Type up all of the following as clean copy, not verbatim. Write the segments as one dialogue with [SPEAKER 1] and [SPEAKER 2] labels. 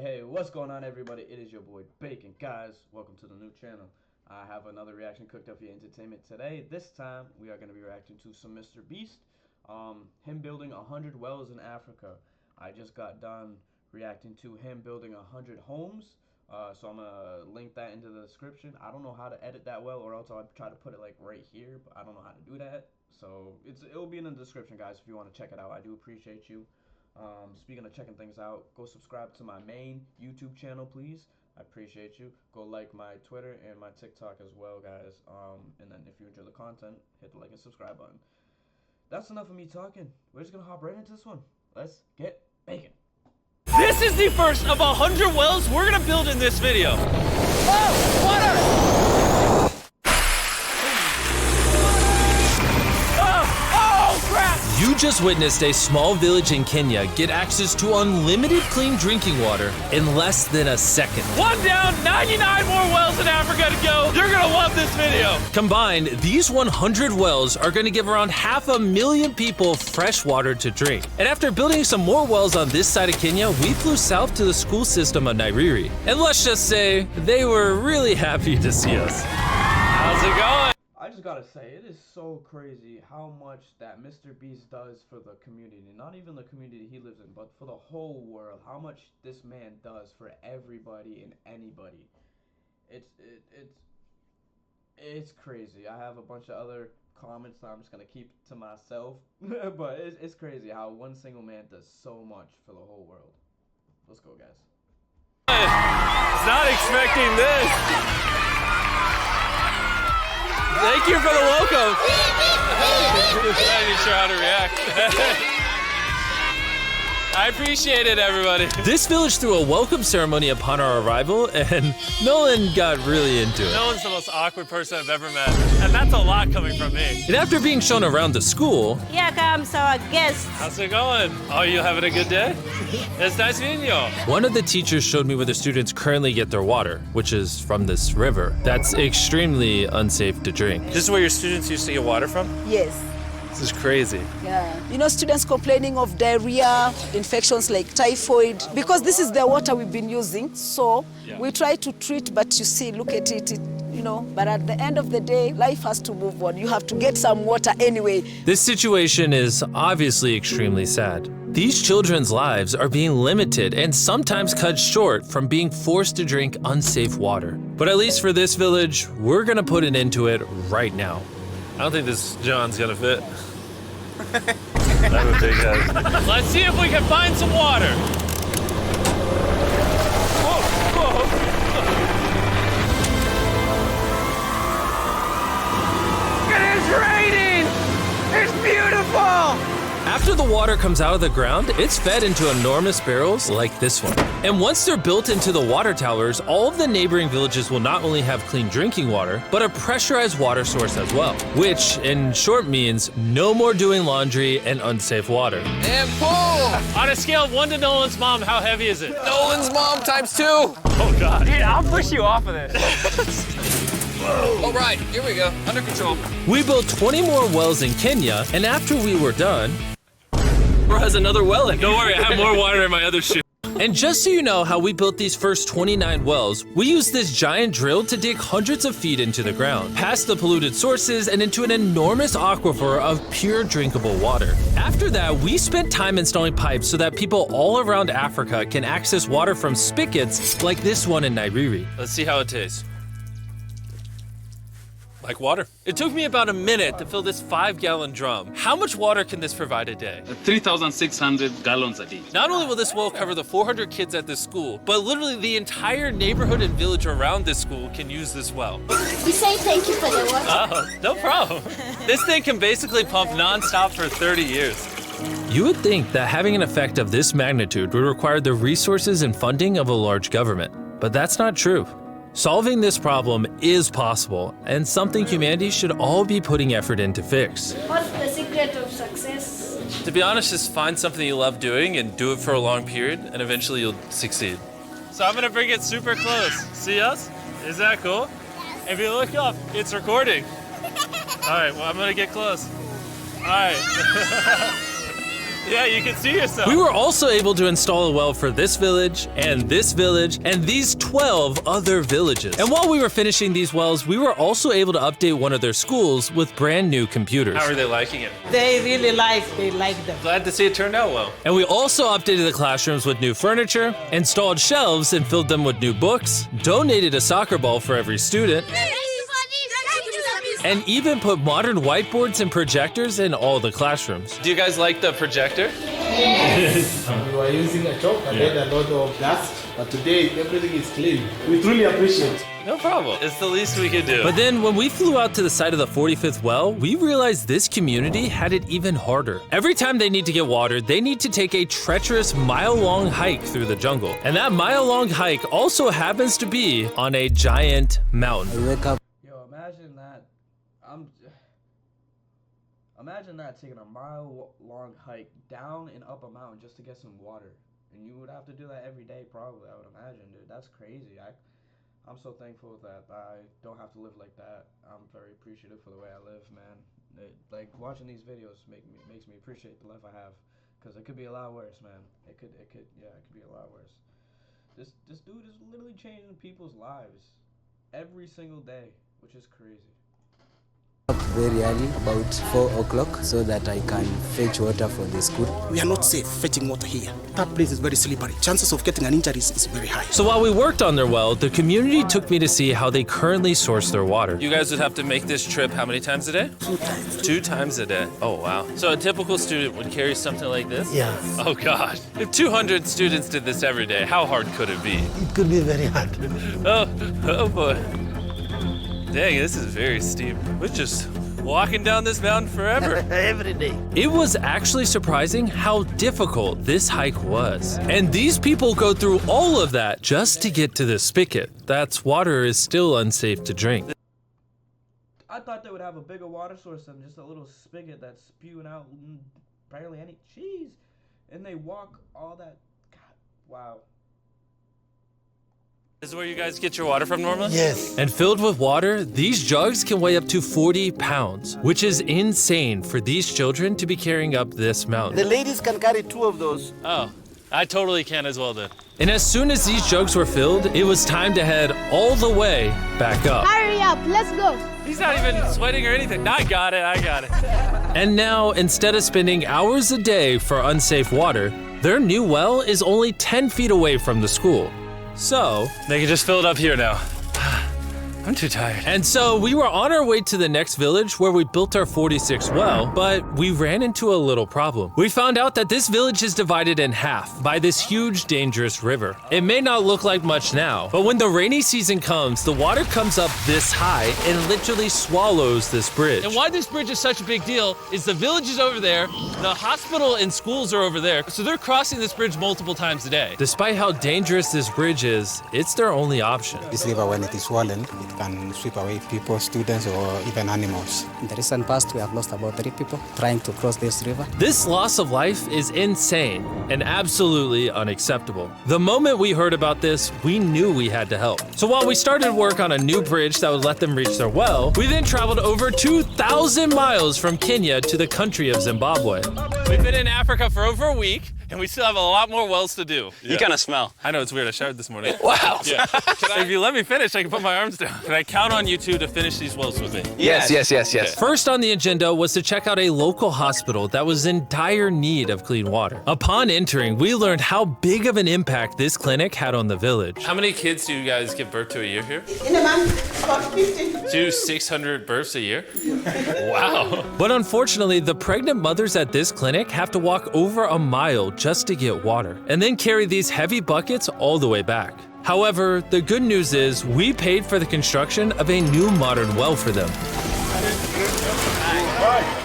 [SPEAKER 1] Hey, what's going on, everybody? It is your boy Bacon. Guys, welcome to the new channel. I have another reaction cooked up for your entertainment today. This time, we are going to be reacting to some Mr. Beast. Him building 100 wells in Africa. I just got done reacting to him building 100 homes. So I'm going to link that into the description. I don't know how to edit that well, or else I'll try to put it like right here, but I don't know how to do that. So it'll be in the description, guys, if you want to check it out. I do appreciate you. Speaking of checking things out, go subscribe to my main YouTube channel, please. I appreciate you. Go like my Twitter and my TikTok as well, guys. And then if you enjoy the content, hit the like and subscribe button. That's enough of me talking. We're just gonna hop right into this one. Let's get bacon.
[SPEAKER 2] This is the first of 100 wells we're gonna build in this video. Oh, water! You just witnessed a small village in Kenya get access to unlimited clean drinking water in less than a second. One down, 99 more wells in Africa to go. You're gonna love this video. Combined, these 100 wells are gonna give around 500,000 people fresh water to drink. And after building some more wells on this side of Kenya, we flew south to the school system of Nairiri. And let's just say, they were really happy to see us. How's it going?
[SPEAKER 1] I just gotta say, it is so crazy how much that Mr. Beast does for the community. Not even the community he lives in, but for the whole world. How much this man does for everybody and anybody. It's crazy. I have a bunch of other comments that I'm just gonna keep to myself. But it's crazy how one single man does so much for the whole world. Let's go, guys.
[SPEAKER 2] I was not expecting this. Thank you for the welcome. I'm not even sure how to react. I appreciate it, everybody. This village threw a welcome ceremony upon our arrival, and Nolan got really into it. Nolan's the most awkward person I've ever met, and that's a lot coming from me. And after being shown around the school...
[SPEAKER 3] Here comes our guest.
[SPEAKER 2] How's it going? Oh, you having a good day? It's nice meeting you. One of the teachers showed me where the students currently get their water, which is from this river. That's extremely unsafe to drink. This is where your students used to get water from?
[SPEAKER 4] Yes.
[SPEAKER 2] This is crazy.
[SPEAKER 4] Yeah. You know, students complaining of diarrhea, infections like typhoid, because this is the water we've been using. So we try to treat, but you see, look at it, you know, but at the end of the day, life has to move on. You have to get some water anyway.
[SPEAKER 2] This situation is obviously extremely sad. These children's lives are being limited and sometimes cut short from being forced to drink unsafe water. But at least for this village, we're gonna put an end to it right now. I don't think this John's gonna fit. I'm a big guy. Let's see if we can find some water. Whoa, whoa. It is raining! It's beautiful! After the water comes out of the ground, it's fed into enormous barrels like this one. And once they're built into the water towers, all of the neighboring villages will not only have clean drinking water, but a pressurized water source as well. Which, in short, means no more doing laundry and unsafe water.
[SPEAKER 5] And pull!
[SPEAKER 2] On a scale of 1 to Nolan's mom, how heavy is it?
[SPEAKER 5] Nolan's mom times 2.
[SPEAKER 2] Oh, God.
[SPEAKER 6] Dude, I'll push you off of this.
[SPEAKER 5] All right, here we go. Under control.
[SPEAKER 2] We built 20 more wells in Kenya, and after we were done... Bro has another well in here. Don't worry, I have more water in my other shoe. And just so you know how we built these first 29 wells, we used this giant drill to dig hundreds of feet into the ground, past the polluted sources and into an enormous aquifer of pure drinkable water. After that, we spent time installing pipes so that people all around Africa can access water from spigots like this one in Nairiri. Let's see how it tastes. Like water. It took me about a minute to fill this 5-gallon drum. How much water can this provide a day?
[SPEAKER 7] 3,600 gallons a day.
[SPEAKER 2] Not only will this well cover the 400 kids at this school, but literally the entire neighborhood and village around this school can use this well.
[SPEAKER 3] We say thank you for the water.
[SPEAKER 2] Oh, no problem. This thing can basically pump non-stop for 30 years. You would think that having an effect of this magnitude would require the resources and funding of a large government, but that's not true. Solving this problem is possible, and something humanity should all be putting effort in to fix.
[SPEAKER 3] What's the secret of success?
[SPEAKER 2] To be honest, just find something you love doing and do it for a long period, and eventually you'll succeed. So I'm gonna bring it super close. See us? Is that cool? If you look up, it's recording. All right, well, I'm gonna get close. All right. Yeah, you can see yourself. We were also able to install a well for this village, and these 12 other villages. And while we were finishing these wells, we were also able to update one of their schools with brand new computers. How are they liking it?
[SPEAKER 8] They really like them.
[SPEAKER 2] Glad to see it turned out well. And we also updated the classrooms with new furniture, installed shelves and filled them with new books, donated a soccer ball for every student, and even put modern whiteboards and projectors in all the classrooms. Do you guys like the projector?
[SPEAKER 9] We were using a chalk and had a lot of dust, but today everything is clean. We truly appreciate it.
[SPEAKER 2] No problem. It's the least we could do. But then when we flew out to the site of the 45th well, we realized this community had it even harder. Every time they need to get water, they need to take a treacherous mile-long hike through the jungle. And that mile-long hike also happens to be on a giant mountain.
[SPEAKER 1] Yo, imagine that. Imagine that, taking a mile-long hike down and up a mountain just to get some water. And you would have to do that every day, probably, I would imagine, dude. That's crazy. I'm so thankful that I don't have to live like that. I'm very appreciative for the way I live, man. Like, watching these videos makes me appreciate the life I have. Because it could be a lot worse, man. It could be a lot worse. This dude is literally changing people's lives every single day, which is crazy.
[SPEAKER 10] Very early, about 4 o'clock, so that I can fetch water for the school.
[SPEAKER 11] We are not safe fetching water here. That place is very slippery. Chances of getting an injury is very high.
[SPEAKER 2] So while we worked on their well, the community took me to see how they currently source their water. You guys would have to make this trip how many times a day?
[SPEAKER 11] 2 times.
[SPEAKER 2] 2 times a day. Oh, wow. So a typical student would carry something like this?
[SPEAKER 11] Yeah.
[SPEAKER 2] Oh, God. If 200 students did this every day, how hard could it be?
[SPEAKER 11] It could be very hard.
[SPEAKER 2] Oh, boy. Dang, this is very steep. We're just walking down this mountain forever.
[SPEAKER 11] Every day.
[SPEAKER 2] It was actually surprising how difficult this hike was. And these people go through all of that just to get to the spigot. That's water is still unsafe to drink.
[SPEAKER 1] I thought they would have a bigger water source than just a little spigot that's spewing out barely any cheese. And they walk all that. God, wow.
[SPEAKER 2] This is where you guys get your water from normally?
[SPEAKER 11] Yes.
[SPEAKER 2] And filled with water, these jugs can weigh up to 40 pounds, which is insane for these children to be carrying up this mountain.
[SPEAKER 11] The ladies can carry 2 of those.
[SPEAKER 2] Oh, I totally can as well then. And as soon as these jugs were filled, it was time to head all the way back up.
[SPEAKER 3] Hurry up, let's go.
[SPEAKER 2] He's not even sweating or anything. I got it. And now, instead of spending hours a day for unsafe water, their new well is only 10 feet away from the school. So, they can just fill it up here now. I'm too tired. And so we were on our way to the next village where we built our 46th well, but we ran into a little problem. We found out that this village is divided in half by this huge, dangerous river. It may not look like much now, but when the rainy season comes, the water comes up this high and literally swallows this bridge. And why this bridge is such a big deal is the village is over there, the hospital and schools are over there, so they're crossing this bridge multiple times a day. Despite how dangerous this bridge is, it's their only option.
[SPEAKER 11] This river, when it is swollen, it can sweep away people, students, or even animals.
[SPEAKER 10] In the recent past, we have lost about 3 people trying to cross this river.
[SPEAKER 2] This loss of life is insane and absolutely unacceptable. The moment we heard about this, we knew we had to help. So while we started work on a new bridge that would let them reach their well, we then traveled over 2,000 miles from Kenya to the country of Zimbabwe. We've been in Africa for over a week, and we still have a lot more wells to do.
[SPEAKER 6] You kind of smell.
[SPEAKER 2] I know, it's weird. I showered this morning.
[SPEAKER 6] Wow.
[SPEAKER 2] Yeah. If you let me finish, I can put my arms down. Can I count on you two to finish these wells with me?
[SPEAKER 6] Yes.
[SPEAKER 2] First on the agenda was to check out a local hospital that was in dire need of clean water. Upon entering, we learned how big of an impact this clinic had on the village. How many kids do you guys give birth to a year here?
[SPEAKER 8] In a month, about 50.
[SPEAKER 2] Do 600 births a year? Wow. But unfortunately, the pregnant mothers at this clinic have to walk over a mile just to get water, and then carry these heavy buckets all the way back. However, the good news is we paid for the construction of a new modern well for them.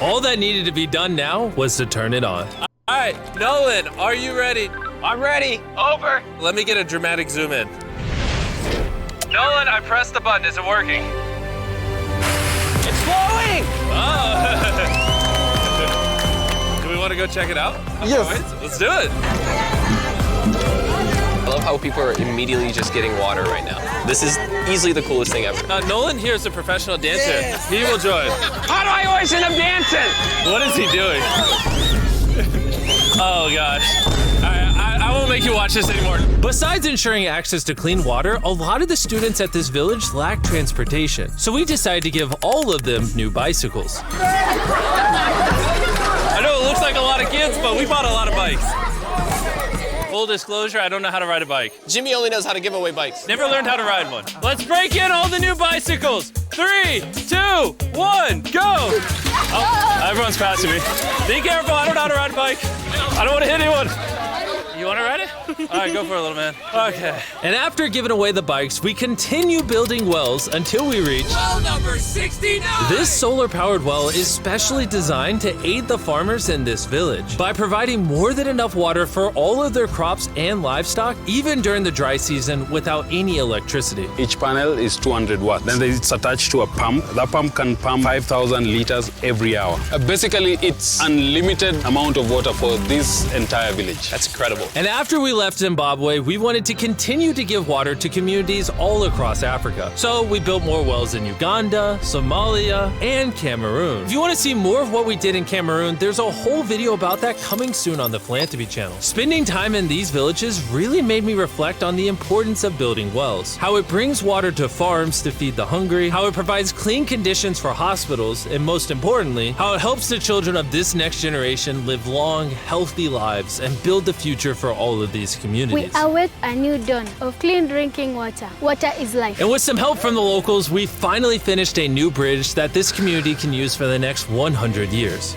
[SPEAKER 2] All that needed to be done now was to turn it on. All right, Nolan, are you ready?
[SPEAKER 6] I'm ready. Over.
[SPEAKER 2] Let me get a dramatic zoom in. Nolan, I pressed the button. Is it working?
[SPEAKER 6] It's flowing.
[SPEAKER 2] Oh. Do we want to go check it out?
[SPEAKER 11] Yes.
[SPEAKER 2] Right, let's do it.
[SPEAKER 5] I love how people are immediately just getting water right now. This is easily the coolest thing ever.
[SPEAKER 2] Nolan here is a professional dancer.
[SPEAKER 11] Yes.
[SPEAKER 2] He will join.
[SPEAKER 6] How do I always end up dancing?
[SPEAKER 2] What is he doing? Oh gosh. I won't make you watch this anymore. Besides ensuring access to clean water, a lot of the students at this village lack transportation. So we decided to give all of them new bicycles. I know it looks like a lot of kids, but we bought a lot of bikes. Full disclosure, I don't know how to ride a bike.
[SPEAKER 5] Jimmy only knows how to give away bikes.
[SPEAKER 2] Never learned how to ride one. Let's break in all the new bicycles. 3, 2, 1, go! Oh, everyone's passing me. Be careful, I don't know how to ride a bike. I don't want to hit anyone. You want to ride it? All right, go for it, little man. Okay. And after giving away the bikes, we continue building wells until we reach well number 69. This solar-powered well is specially designed to aid the farmers in this village by providing more than enough water for all of their crops and livestock, even during the dry season, without any electricity.
[SPEAKER 12] Each panel is 200 watts. Then it's attached to a pump. That pump can pump 5,000 liters every hour. Basically, it's unlimited amount of water for this entire village.
[SPEAKER 5] That's incredible.
[SPEAKER 2] And after we left Zimbabwe, we wanted to continue to give water to communities all across Africa. So we built more wells in Uganda, Somalia, and Cameroon. If you want to see more of what we did in Cameroon, there's a whole video about that coming soon on the Philanthropy channel. Spending time in these villages really made me reflect on the importance of building wells, how it brings water to farms to feed the hungry, how it provides clean conditions for hospitals, and most importantly, how it helps the children of this next generation live long, healthy lives and build the future for all of these communities.
[SPEAKER 13] We await a new dawn of clean drinking water. Water is life.
[SPEAKER 2] And with some help from the locals, we finally finished a new bridge that this community can use for the next 100 years.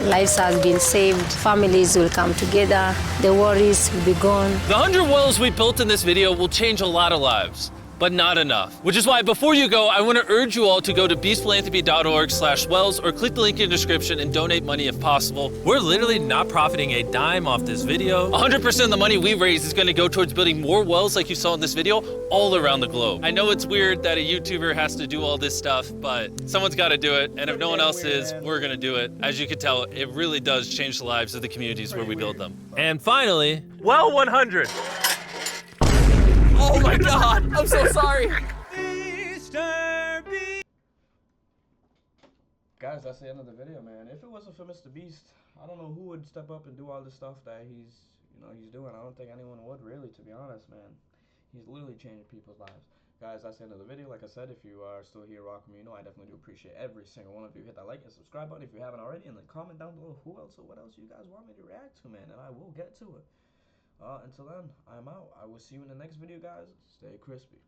[SPEAKER 14] Lives have been saved, families will come together, the worries will be gone.
[SPEAKER 2] The 100 wells we built in this video will change a lot of lives, but not enough. Which is why before you go, I want to urge you all to go to beastphilanthropy.org/wells or click the link in the description and donate money if possible. We're literally not profiting a dime off this video. 100% of the money we raise is going to go towards building more wells like you saw in this video all around the globe. I know it's weird that a YouTuber has to do all this stuff, but someone's got to do it. And if no one else is, we're going to do it. As you can tell, it really does change the lives of the communities where we build them. And finally, well 100.
[SPEAKER 5] Oh my God, I'm so sorry.
[SPEAKER 1] Guys, that's the end of the video, man. If it wasn't for Mr. Beast, I don't know who would step up and do all the stuff that he's doing. I don't think anyone would, really, to be honest, man. He's literally changing people's lives. Guys, that's the end of the video. Like I said, if you are still here rocking me, I definitely do appreciate every single one of you. Hit that like and subscribe button if you haven't already, and then comment down below who else or what else you guys want me to react to, man, and I will get to it. Until then, I'm out. I will see you in the next video, guys. Stay crispy.